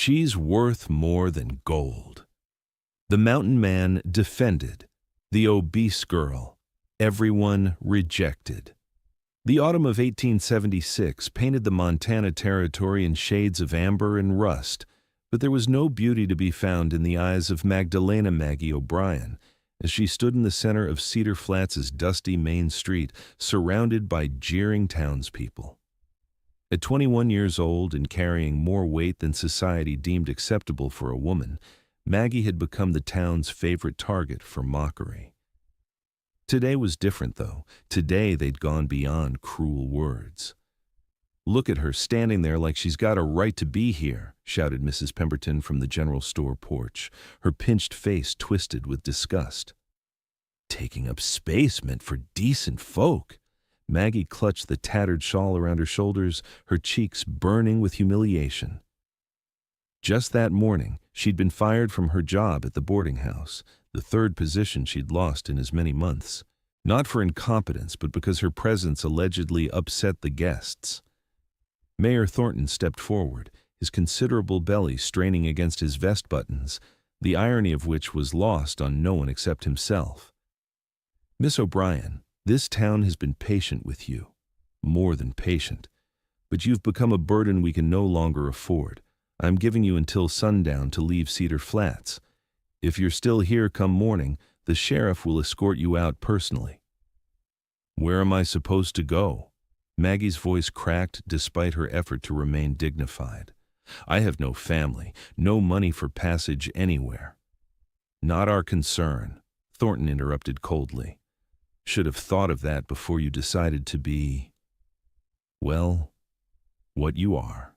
She's worth more than gold. The mountain man defended. The obese girl, everyone rejected. The autumn of 1876 painted the Montana Territory in shades of amber and rust, but there was no beauty to be found in the eyes of Magdalena Maggie O'Brien as she stood in the center of Cedar Flats' dusty main street, surrounded by jeering townspeople. At 21 years old and carrying more weight than society deemed acceptable for a woman, Maggie had become the town's favorite target for mockery. Today was different, though. Today they'd gone beyond cruel words. "Look at her standing there like she's got a right to be here," shouted Mrs. Pemberton from the general store porch, her pinched face twisted with disgust. Taking up space meant for decent folk. Maggie clutched the tattered shawl around her shoulders, her cheeks burning with humiliation. Just that morning, she'd been fired from her job at the boarding house, the third position she'd lost in as many months. Not for incompetence, but because her presence allegedly upset the guests. Mayor Thornton stepped forward, his considerable belly straining against his vest buttons, the irony of which was lost on no one except himself. "Miss O'Brien, this town has been patient with you, more than patient, but you've become a burden we can no longer afford. I'm giving you until sundown to leave Cedar Flats. If you're still here come morning, the sheriff will escort you out personally." "Where am I supposed to go?" Maggie's voice cracked despite her effort to remain dignified. "I have no family, no money for passage anywhere." "Not our concern," Thornton interrupted coldly. "Should have thought of that before you decided to be, well, what you are."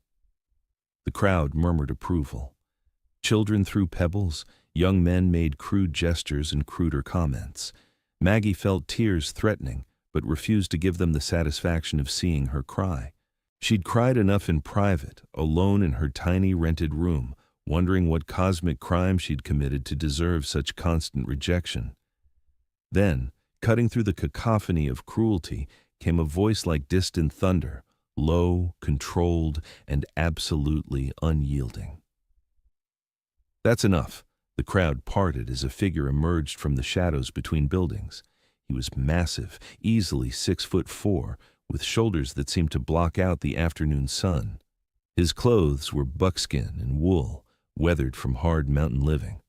The crowd murmured approval. Children threw pebbles, young men made crude gestures and cruder comments. Maggie felt tears threatening, but refused to give them the satisfaction of seeing her cry. She'd cried enough in private, alone in her tiny rented room, wondering what cosmic crime she'd committed to deserve such constant rejection. Then, cutting through the cacophony of cruelty, came a voice like distant thunder, low, controlled, and absolutely unyielding. "That's enough." The crowd parted as a figure emerged from the shadows between buildings. He was massive, easily 6'4", with shoulders that seemed to block out the afternoon sun. His clothes were buckskin and wool, weathered from hard mountain living.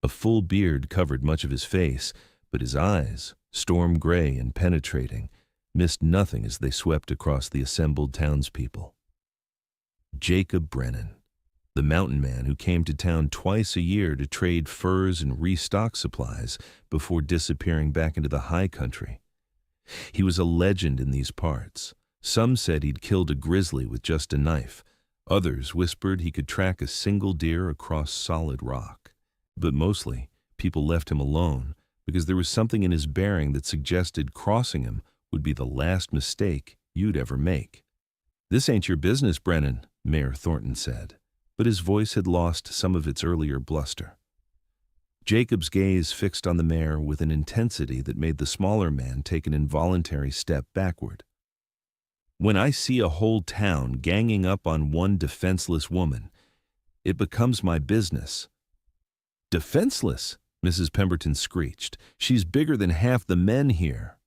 A full beard covered much of his face, but his eyes, storm gray and penetrating, missed nothing as they swept across the assembled townspeople. Jacob Brennan, the mountain man who came to town twice a year to trade furs and restock supplies before disappearing back into the high country. He was a legend in these parts. Some said he'd killed a grizzly with just a knife. Others whispered he could track a single deer across solid rock. But mostly, people left him alone because there was something in his bearing that suggested crossing him would be the last mistake you'd ever make. "This ain't your business, Brennan," Mayor Thornton said, but his voice had lost some of its earlier bluster. Jacob's gaze fixed on the mayor with an intensity that made the smaller man take an involuntary step backward. "When I see a whole town ganging up on one defenseless woman, it becomes my business." "Defenseless?" Mrs. Pemberton screeched. "She's bigger than half the men here."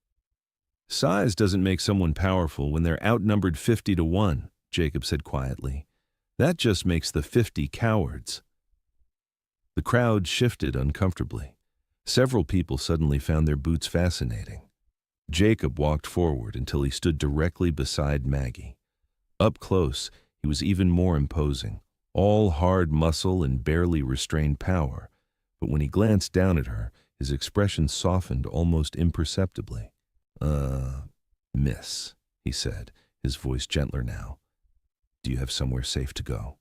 "Size doesn't make someone powerful when they're outnumbered 50-1, Jacob said quietly. "That just makes the 50 cowards." The crowd shifted uncomfortably. Several people suddenly found their boots fascinating. Jacob walked forward until he stood directly beside Maggie. Up close, he was even more imposing, all hard muscle and barely restrained power. But when he glanced down at her, his expression softened almost imperceptibly. Miss," he said, his voice gentler now. "Do you have somewhere safe to go?"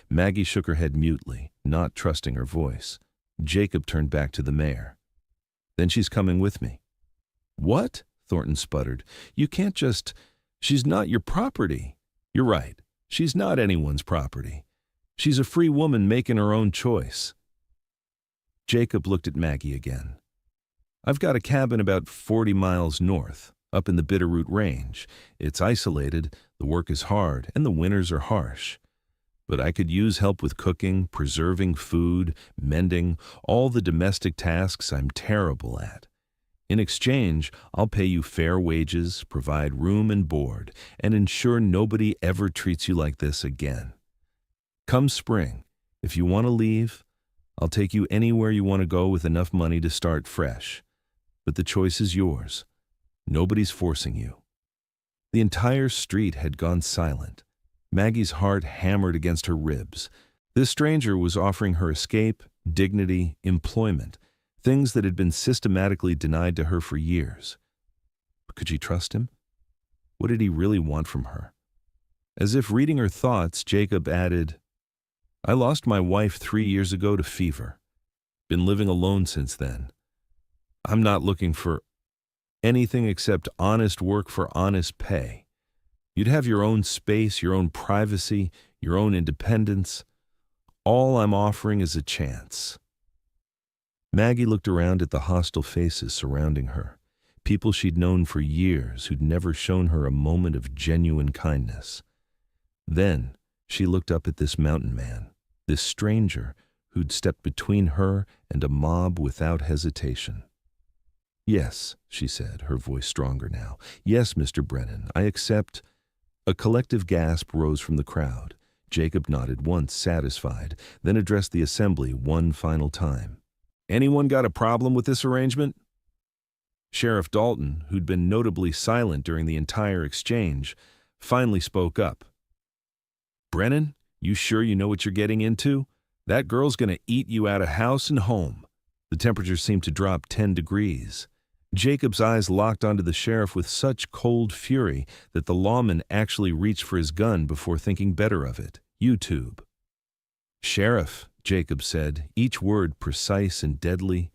Maggie shook her head mutely, not trusting her voice. Jacob turned back to the mayor. "Then she's coming with me." "What?" Thornton sputtered. "You can't just... She's not your property." "You're right. She's not anyone's property. She's a free woman making her own choice." Jacob looked at Maggie again. "I've got a cabin about 40 miles north, up in the Bitterroot Range. It's isolated, the work is hard, and the winters are harsh. but I could use help with cooking, preserving food, mending, all the domestic tasks I'm terrible at. In exchange, I'll pay you fair wages, provide room and board, and ensure nobody ever treats you like this again. Come spring, if you want to leave, I'll take you anywhere you want to go with enough money to start fresh. But the choice is yours. Nobody's forcing you." The entire street had gone silent. Maggie's heart hammered against her ribs. This stranger was offering her escape, dignity, employment, things that had been systematically denied to her for years. But could she trust him? What did he really want from her? As if reading her thoughts, Jacob added, "I lost my wife 3 years ago to fever. Been living alone since then. I'm not looking for anything except honest work for honest pay. You'd have your own space, your own privacy, your own independence. All I'm offering is a chance." Maggie looked around at the hostile faces surrounding her, people she'd known for years who'd never shown her a moment of genuine kindness. Then she looked up at this mountain man, this stranger who'd stepped between her and a mob without hesitation. "Yes," she said, her voice stronger now. "Yes, Mr. Brennan, I accept." A collective gasp rose from the crowd. Jacob nodded once, satisfied, then addressed the assembly one final time. "Anyone got a problem with this arrangement?" Sheriff Dalton, who'd been notably silent during the entire exchange, finally spoke up. "Brennan, you sure you know what you're getting into? That girl's gonna eat you out of house and home." The temperature seemed to drop 10 degrees. Jacob's eyes locked onto the sheriff with such cold fury that the lawman actually reached for his gun before thinking better of it. YouTube. "Sheriff," Jacob said, each word precise and deadly,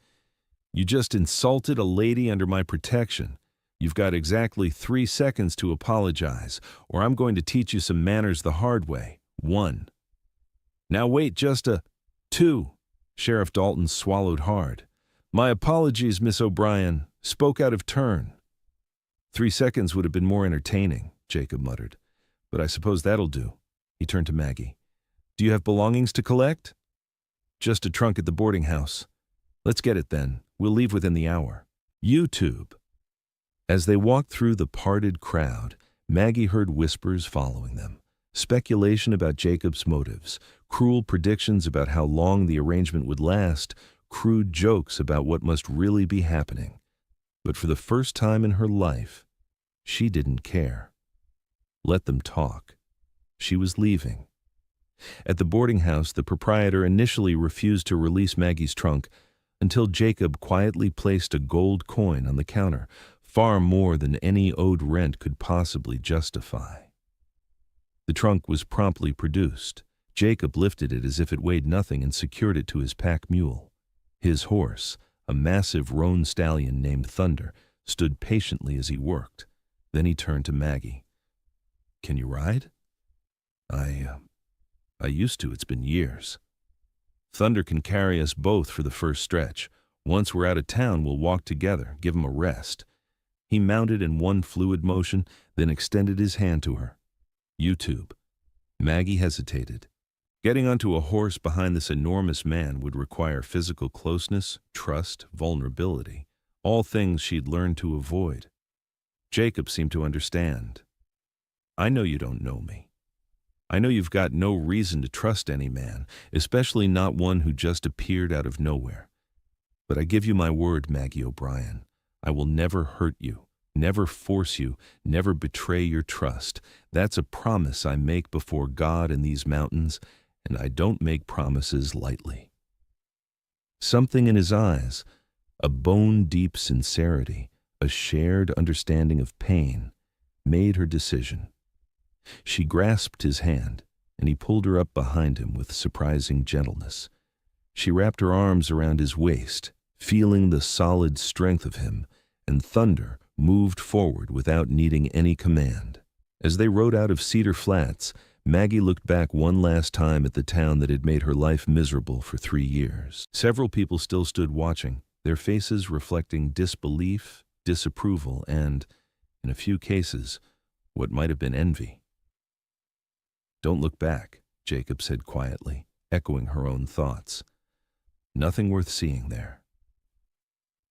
"you just insulted a lady under my protection. You've got exactly 3 seconds to apologize, or I'm going to teach you some manners the hard way. 1. Now wait just a 2. Sheriff Dalton swallowed hard. "My apologies, Miss O'Brien. Spoke out of turn." 3 seconds would have been more entertaining, Jacob muttered. "But I suppose that'll do." He turned to Maggie. "Do you have belongings to collect?" "Just a trunk at the boarding house." "Let's get it then. We'll leave within the hour." YouTube. As they walked through the parted crowd, Maggie heard whispers following them. Speculation about Jacob's motives, cruel predictions about how long the arrangement would last, crude jokes about what must really be happening. But for the first time in her life, she didn't care. Let them talk. She was leaving. At the boarding house, the proprietor initially refused to release Maggie's trunk until Jacob quietly placed a gold coin on the counter, far more than any owed rent could possibly justify. The trunk was promptly produced. Jacob lifted it as if it weighed nothing and secured it to his pack mule. His horse, a massive roan stallion named Thunder, stood patiently as he worked. Then he turned to Maggie. "Can you ride?" I used to. It's been years." "Thunder can carry us both for the first stretch. Once we're out of town, we'll walk together, give him a rest." He mounted in one fluid motion, then extended his hand to her. YouTube. Maggie hesitated. Getting onto a horse behind this enormous man would require physical closeness, trust, vulnerability, all things she'd learned to avoid. Jacob seemed to understand. "I know you don't know me. I know you've got no reason to trust any man, especially not one who just appeared out of nowhere. But I give you my word, Maggie O'Brien, I will never hurt you, never force you, never betray your trust. That's a promise I make before God and these mountains, and I don't make promises lightly." Something in his eyes, a bone-deep sincerity, a shared understanding of pain, made her decision. She grasped his hand, and he pulled her up behind him with surprising gentleness. She wrapped her arms around his waist, feeling the solid strength of him, and Thunder moved forward without needing any command. As they rode out of Cedar Flats, Maggie looked back one last time at the town that had made her life miserable for 3 years. Several people still stood watching, their faces reflecting disbelief, disapproval, and, in a few cases, what might have been envy. "Don't look back," Jacob said quietly, echoing her own thoughts. Nothing worth seeing there.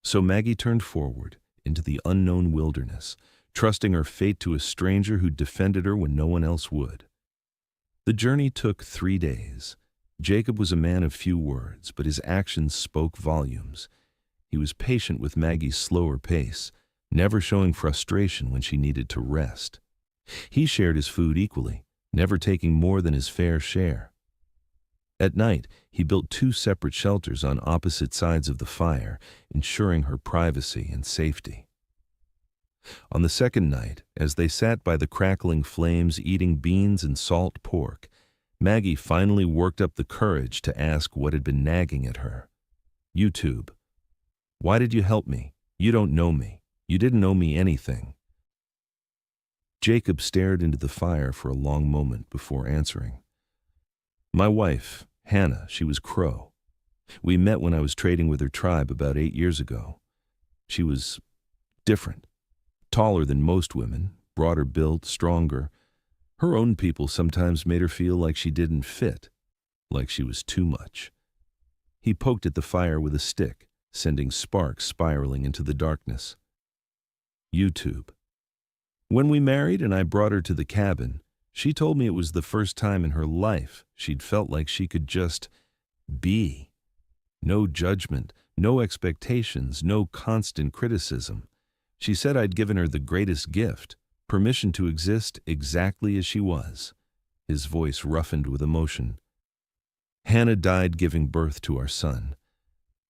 So Maggie turned forward into the unknown wilderness, trusting her fate to a stranger who defended her when no one else would. The journey took 3 days. Jacob was a man of few words, but his actions spoke volumes. He was patient with Maggie's slower pace, never showing frustration when she needed to rest. He shared his food equally, never taking more than his fair share. At night, he built 2 separate shelters on opposite sides of the fire, ensuring her privacy and safety. On the second night, as they sat by the crackling flames eating beans and salt pork, Maggie finally worked up the courage to ask what had been nagging at her. "YouTube. Why did you help me? You don't know me. You didn't owe me anything." Jacob stared into the fire for a long moment before answering. "My wife, Hannah, she was Crow. We met when I was trading with her tribe about 8 years ago. She was different. Taller than most women, broader built, stronger. Her own people sometimes made her feel like she didn't fit, like she was too much." He poked at the fire with a stick, sending sparks spiraling into the darkness. "YouTube. When we married and I brought her to the cabin, she told me it was the first time in her life she'd felt like she could just be. No judgment, no expectations, no constant criticism. She said I'd given her the greatest gift, permission to exist exactly as she was." His voice roughened with emotion. "Hannah died giving birth to our son.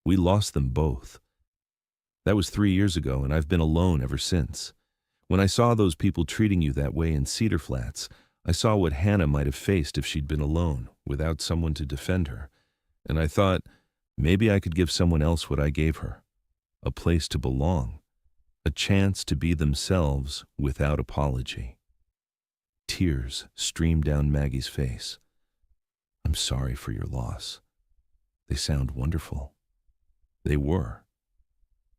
We lost them both. That was 3 years ago, and I've been alone ever since. When I saw those people treating you that way in Cedar Flats, I saw what Hannah might have faced if she'd been alone, without someone to defend her. And I thought, maybe I could give someone else what I gave her. A place to belong. A chance to be themselves without apology." Tears streamed down Maggie's face. "I'm sorry for your loss. They sound wonderful." They were.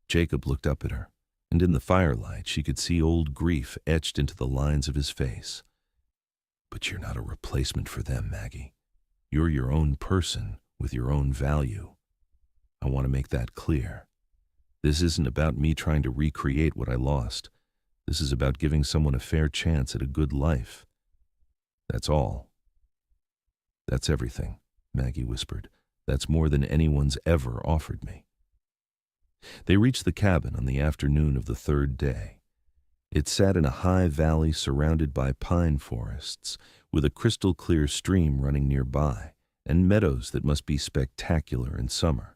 Jacob looked up at her, and in the firelight she could see old grief etched into the lines of his face. "But you're not a replacement for them, Maggie. You're your own person with your own value. I want to make that clear. This isn't about me trying to recreate what I lost. This is about giving someone a fair chance at a good life. That's all." "That's everything," Maggie whispered. "That's more than anyone's ever offered me." They reached the cabin on the afternoon of the 3rd day. It sat in a high valley surrounded by pine forests, with a crystal-clear stream running nearby, and meadows that must be spectacular in summer.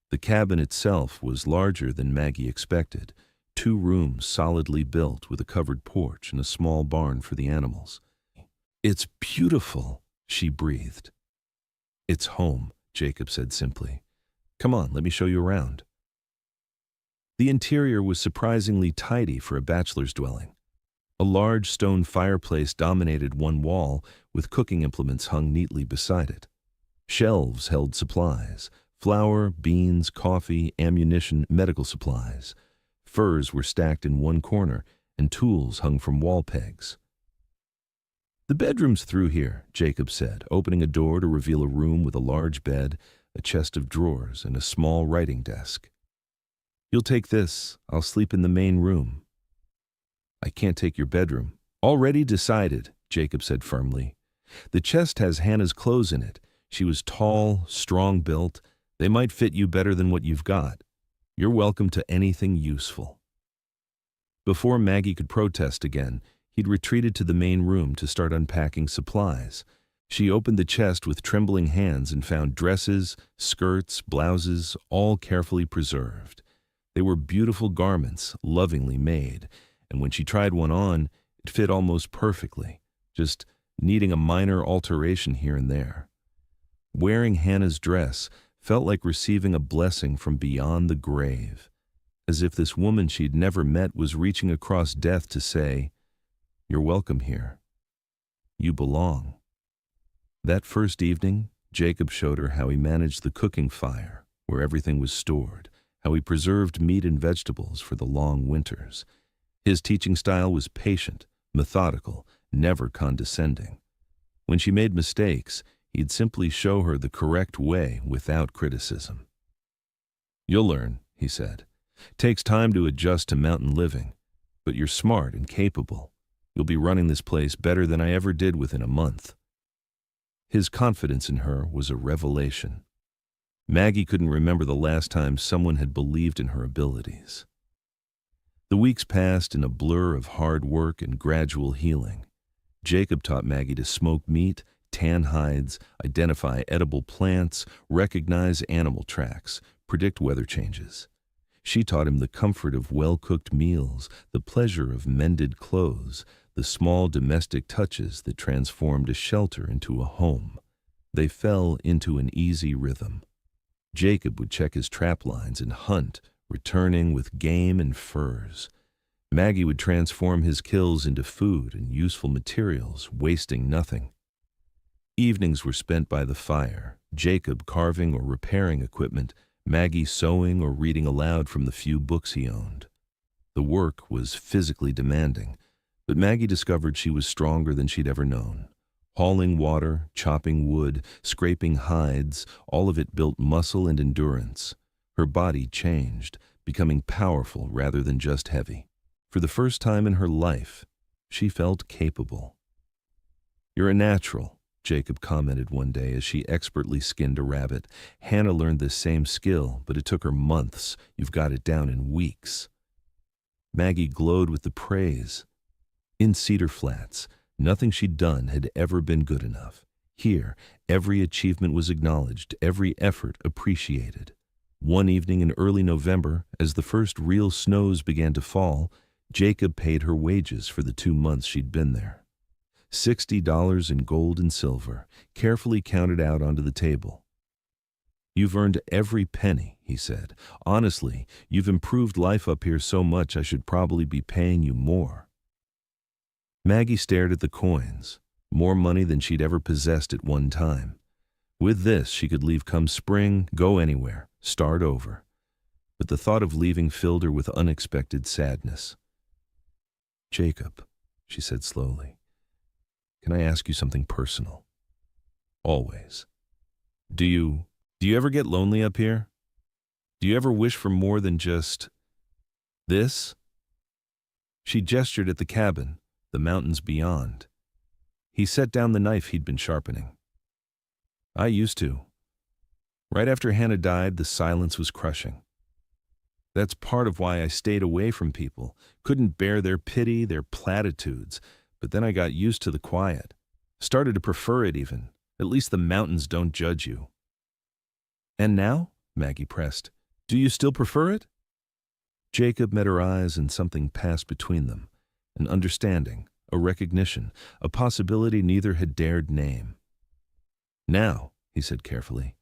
The cabin itself was larger than Maggie expected, 2 rooms solidly built with a covered porch and a small barn for the animals. "It's beautiful," she breathed. "It's home," Jacob said simply. "Come on, let me show you around." The interior was surprisingly tidy for a bachelor's dwelling. A large stone fireplace dominated one wall, with cooking implements hung neatly beside it. Shelves held supplies: flour, beans, coffee, ammunition, medical supplies. Furs were stacked in one corner, and tools hung from wall pegs. "The bedroom's through here," Jacob said, opening a door to reveal a room with a large bed, a chest of drawers, and a small writing desk. "You'll take this. I'll sleep in the main room." "I can't take your bedroom." "Already decided," Jacob said firmly. "The chest has Hannah's clothes in it. She was tall, strong-built. They might fit you better than what you've got. You're welcome to anything useful." Before Maggie could protest again, he'd retreated to the main room to start unpacking supplies. She opened the chest with trembling hands and found dresses, skirts, blouses, all carefully preserved. They were beautiful garments, lovingly made, and when she tried one on, it fit almost perfectly, just needing a minor alteration here and there. Wearing Hannah's dress felt like receiving a blessing from beyond the grave, as if this woman she'd never met was reaching across death to say, "You're welcome here. You belong." That first evening, Jacob showed her how he managed the cooking fire, where everything was stored, how he preserved meat and vegetables for the long winters. His teaching style was patient, methodical, never condescending. When she made mistakes, he'd simply show her the correct way without criticism. "You'll learn," he said. "Takes time to adjust to mountain living, but you're smart and capable. You'll be running this place better than I ever did within a month." His confidence in her was a revelation. Maggie couldn't remember the last time someone had believed in her abilities. The weeks passed in a blur of hard work and gradual healing. Jacob taught Maggie to smoke meat, tan hides, identify edible plants, recognize animal tracks, predict weather changes. She taught him the comfort of well-cooked meals, the pleasure of mended clothes, the small domestic touches that transformed a shelter into a home. They fell into an easy rhythm. Jacob would check his trap lines and hunt, returning with game and furs. Maggie would transform his kills into food and useful materials, wasting nothing. Evenings were spent by the fire, Jacob carving or repairing equipment, Maggie sewing or reading aloud from the few books he owned. The work was physically demanding, but Maggie discovered she was stronger than she'd ever known. Hauling water, chopping wood, scraping hides, all of it built muscle and endurance. Her body changed, becoming powerful rather than just heavy. For the first time in her life, she felt capable. "You're a natural," Jacob commented one day as she expertly skinned a rabbit. "Hannah learned this same skill, but it took her months. You've got it down in weeks." Maggie glowed with the praise. In Cedar Flats, nothing she'd done had ever been good enough. Here, every achievement was acknowledged, every effort appreciated. One evening in early November, as the first real snows began to fall, Jacob paid her wages for the 2 months she'd been there. $60 in gold and silver, carefully counted out onto the table. "You've earned every penny," he said. "Honestly, you've improved life up here so much I should probably be paying you more." Maggie stared at the coins, more money than she'd ever possessed at one time. With this, she could leave come spring, go anywhere, start over. But the thought of leaving filled her with unexpected sadness. "Jacob," she said slowly, "can I ask you something personal?" "Always." Do you ever get lonely up here? Do you ever wish for more than just this?" She gestured at the cabin, the mountains beyond. He set down the knife he'd been sharpening. "I used to. Right after Hannah died, the silence was crushing. That's part of why I stayed away from people, couldn't bear their pity, their platitudes, but then I got used to the quiet. Started to prefer it even. At least the mountains don't judge you." "And now?" Maggie pressed. "Do you still prefer it?" Jacob met her eyes and something passed between them. An understanding, a recognition, a possibility neither had dared name. "Now," he said carefully,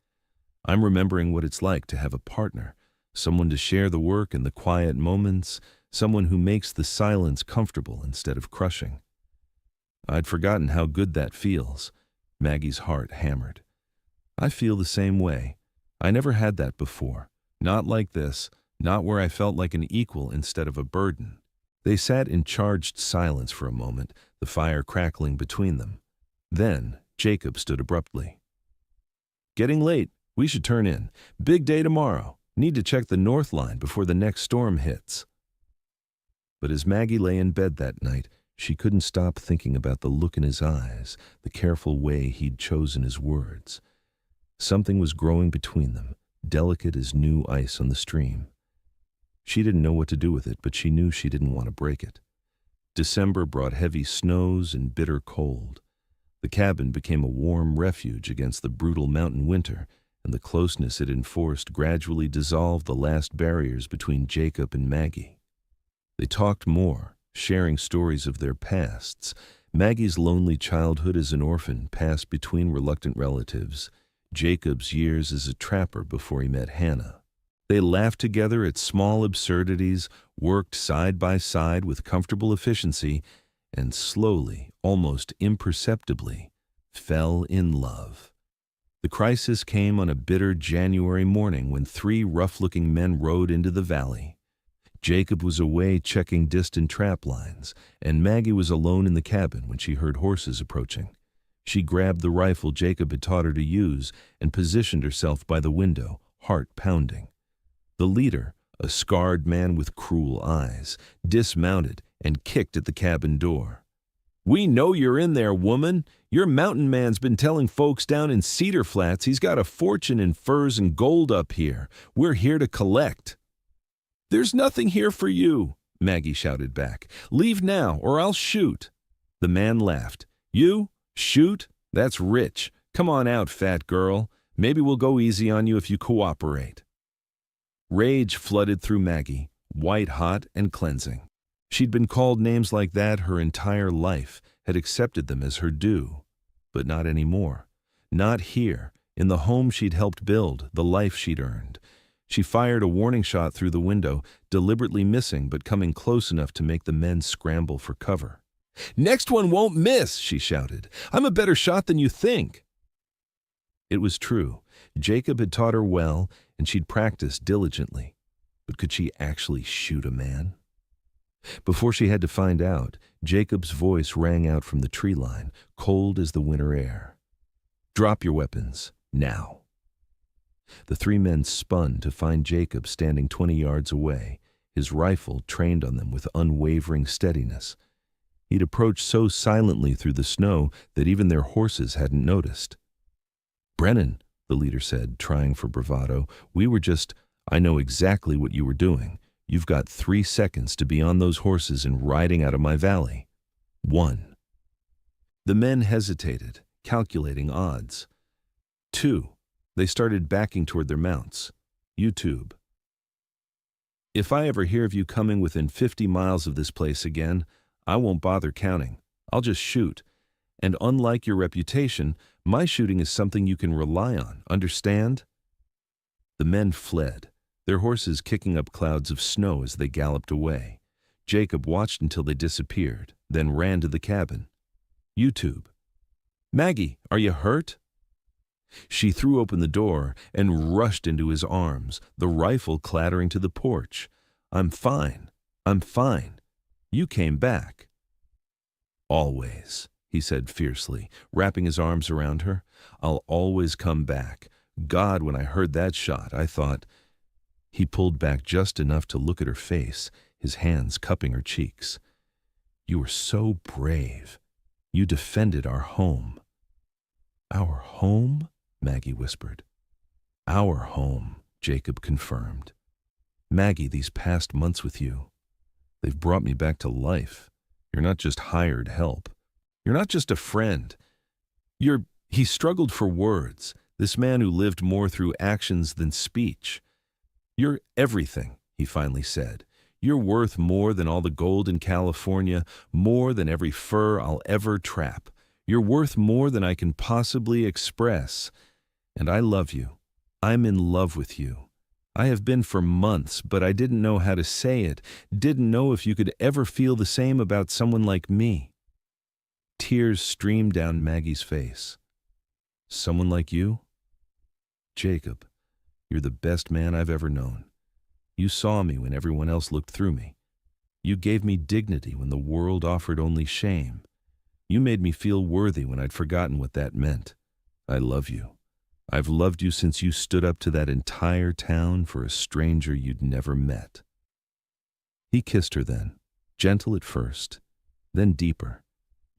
"I'm remembering what it's like to have a partner, someone to share the work and the quiet moments, someone who makes the silence comfortable instead of crushing." "I'd forgotten how good that feels." Maggie's heart hammered. "I feel the same way. I never had that before. Not like this, not where I felt like an equal instead of a burden." They sat in charged silence for a moment, the fire crackling between them. Then Jacob stood abruptly. "Getting late. We should turn in. Big day tomorrow. Need to check the north line before the next storm hits." But as Maggie lay in bed that night, she couldn't stop thinking about the look in his eyes, the careful way he'd chosen his words. Something was growing between them, delicate as new ice on the stream. She didn't know what to do with it, but she knew she didn't want to break it. December brought heavy snows and bitter cold. The cabin became a warm refuge against the brutal mountain winter, and the closeness it enforced gradually dissolved the last barriers between Jacob and Maggie. They talked more, sharing stories of their pasts. Maggie's lonely childhood as an orphan passed between reluctant relatives, Jacob's years as a trapper before he met Hannah. They laughed together at small absurdities, worked side by side with comfortable efficiency, and slowly, almost imperceptibly, fell in love. The crisis came on a bitter January morning when 3 rough-looking men rode into the valley. Jacob was away checking distant trap lines, and Maggie was alone in the cabin when she heard horses approaching. She grabbed the rifle Jacob had taught her to use and positioned herself by the window, heart pounding. The leader, a scarred man with cruel eyes, dismounted and kicked at the cabin door. "We know you're in there, woman. Your mountain man's been telling folks down in Cedar Flats he's got a fortune in furs and gold up here. We're here to collect." "There's nothing here for you," Maggie shouted back. "Leave now, or I'll shoot." The man laughed. "You? Shoot? That's rich. Come on out, fat girl. Maybe we'll go easy on you if you cooperate." Rage flooded through Maggie, white-hot and cleansing. She'd been called names like that her entire life, had accepted them as her due. But not anymore. Not here, in the home she'd helped build, the life she'd earned. She fired a warning shot through the window, deliberately missing but coming close enough to make the men scramble for cover. "Next one won't miss," she shouted. "I'm a better shot than you think." It was true. Jacob had taught her well, and she'd practiced diligently. But could she actually shoot a man? Before she had to find out, Jacob's voice rang out from the tree line, cold as the winter air. "Drop your weapons, now." The three men spun to find Jacob standing 20 yards away, his rifle trained on them with unwavering steadiness. He'd approached so silently through the snow that even their horses hadn't noticed. "Brennan," the leader said, trying for bravado, I know exactly what you were doing. You've got 3 seconds to be on those horses and riding out of my valley." 1. The men hesitated, calculating odds. 2. They started backing toward their mounts. YouTube. "If I ever hear of you coming within 50 miles of this place again, I won't bother counting. I'll just shoot. And unlike your reputation, my shooting is something you can rely on, understand?" The men fled, their horses kicking up clouds of snow as they galloped away. Jacob watched until they disappeared, then ran to the cabin. YouTube. "Maggie, are you hurt?" She threw open the door and rushed into his arms, the rifle clattering to the porch. I'm fine. You came back." "Always," he said fiercely, wrapping his arms around her. "I'll always come back. God, when I heard that shot, I thought—" He pulled back just enough to look at her face, his hands cupping her cheeks. "You were so brave. You defended our home." "Our home?" Maggie whispered. "Our home," Jacob confirmed. "Maggie, these past months with you, they've brought me back to life. You're not just hired help. You're not just a friend. He struggled for words, this man who lived more through actions than speech. "You're everything," he finally said. "You're worth more than all the gold in California, more than every fur I'll ever trap. You're worth more than I can possibly express. And I love you. I'm in love with you. I have been for months, but I didn't know how to say it, didn't know if you could ever feel the same about someone like me." Tears streamed down Maggie's face. "Someone like you? Jacob, you're the best man I've ever known. You saw me when everyone else looked through me. You gave me dignity when the world offered only shame. You made me feel worthy when I'd forgotten what that meant. I love you. I've loved you since you stood up to that entire town for a stranger you'd never met." He kissed her then, gentle at first, then deeper.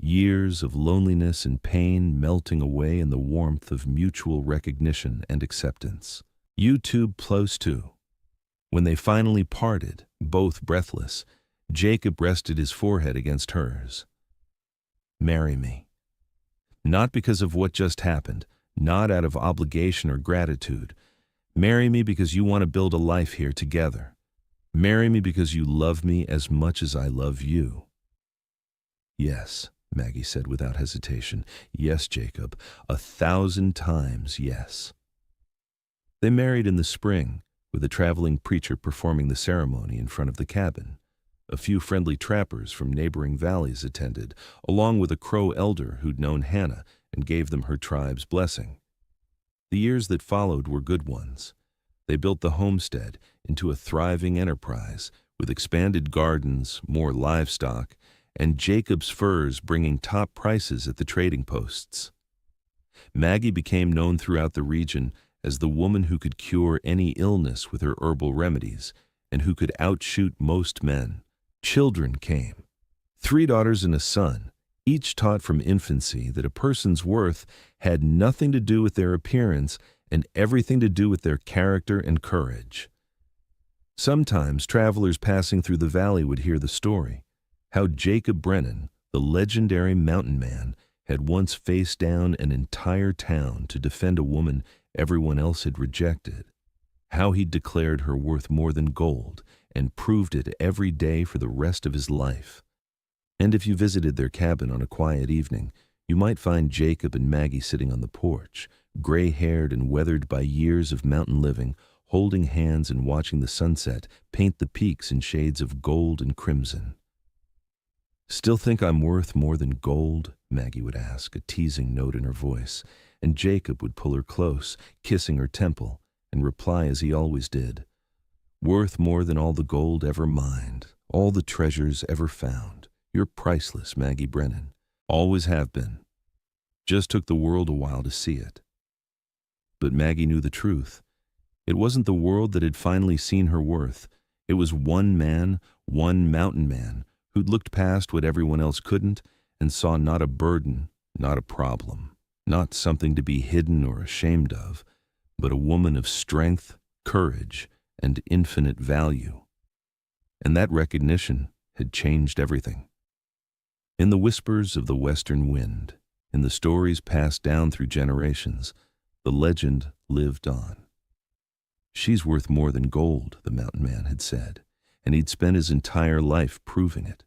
Years of loneliness and pain melting away in the warmth of mutual recognition and acceptance. YouTube +2. When they finally parted, both breathless, Jacob rested his forehead against hers. "Marry me. Not because of what just happened, not out of obligation or gratitude. Marry me because you want to build a life here together. Marry me because you love me as much as I love you." "Yes," Maggie said without hesitation. "Yes, Jacob, 1,000 times yes." They married in the spring, with a traveling preacher performing the ceremony in front of the cabin. A few friendly trappers from neighboring valleys attended, along with a Crow elder who'd known Hannah and gave them her tribe's blessing. The years that followed were good ones. They built the homestead into a thriving enterprise, with expanded gardens, more livestock, and Jacob's furs bringing top prices at the trading posts. Maggie became known throughout the region as the woman who could cure any illness with her herbal remedies and who could outshoot most men. Children came. 3 daughters and a son, each taught from infancy that a person's worth had nothing to do with their appearance and everything to do with their character and courage. Sometimes travelers passing through the valley would hear the story, how Jacob Brennan, the legendary mountain man, had once faced down an entire town to defend a woman everyone else had rejected, how he declared her worth more than gold and proved it every day for the rest of his life. And if you visited their cabin on a quiet evening, you might find Jacob and Maggie sitting on the porch, gray-haired and weathered by years of mountain living, holding hands and watching the sunset paint the peaks in shades of gold and crimson. "Still think I'm worth more than gold?" Maggie would ask, a teasing note in her voice, and Jacob would pull her close, kissing her temple, and reply as he always did, "Worth more than all the gold ever mined, all the treasures ever found. You're priceless, Maggie Brennan. Always have been. Just took the world a while to see it." But Maggie knew the truth. It wasn't the world that had finally seen her worth. It was one man, one mountain man, who'd looked past what everyone else couldn't and saw not a burden, not a problem, not something to be hidden or ashamed of, but a woman of strength, courage, and infinite value. And that recognition had changed everything. In the whispers of the western wind, in the stories passed down through generations, the legend lived on. "She's worth more than gold," the mountain man had said, and he'd spent his entire life proving it.